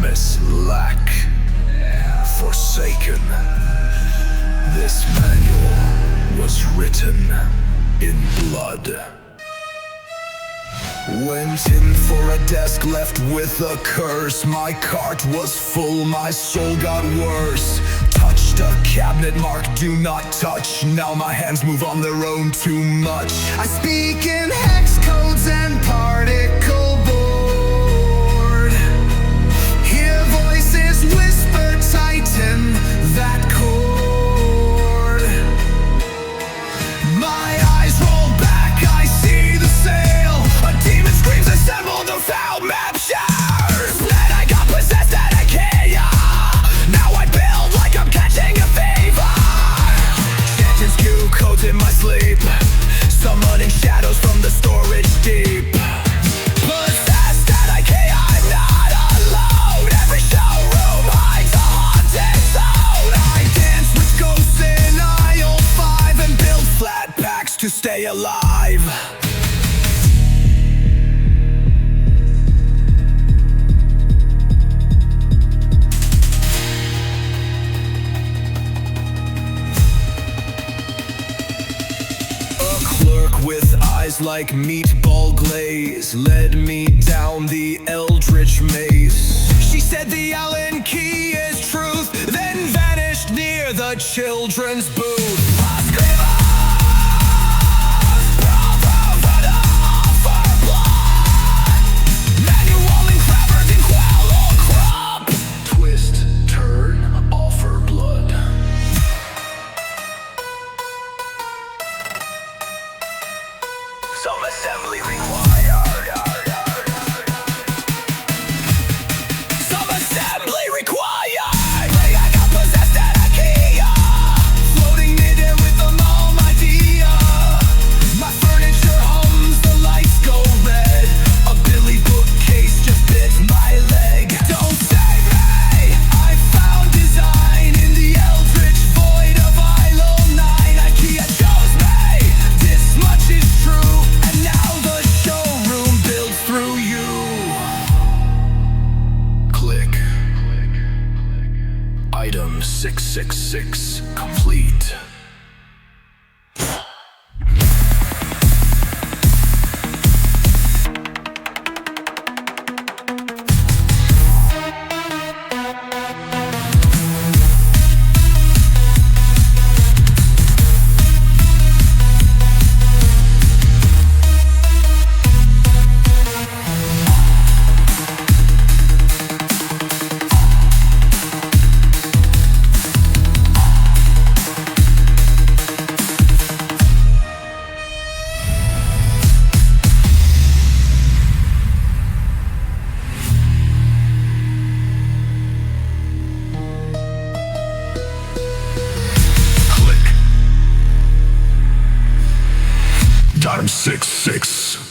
promise, lack, forsaken. This manual was written in blood. Went in for a desk, left with a curse. My cart was full, my soul got worse. Touched a cabinet marked do not touch. Now my hands move on their own too much. I speak in hex codes and particle board. Hear voices whisper, tighten that cord. My eyes roll back, I see the sail. A demon screams, assemble the foul map shares. Then I got possessed at IKEA. Now I build like I'm catching a fever. Chanting Q codes in my sleep, summoning shadows from the storage deep. Possessed at IKEA, I'm not alone. Every showroom hides a haunted zone. I dance with ghosts in aisle 5 and build flat packs to stay alive. With eyes like meatball glaze led me down the eldritch maze. She said the Allen key is truth, then vanished near the children's booth. Twist, turn, offer blood. Some assembly required. Some assembly required. I got possessed at IKEA, floating midair with the mom idea. My furniture hums, the lights go red. A Billy bookcase just bit my leg. Don't save me! I found design in the eldritch void of aisle 9. IKEA chose me. This much is true. Now the showroom builds through you. Click. Item 666 complete. Item 66.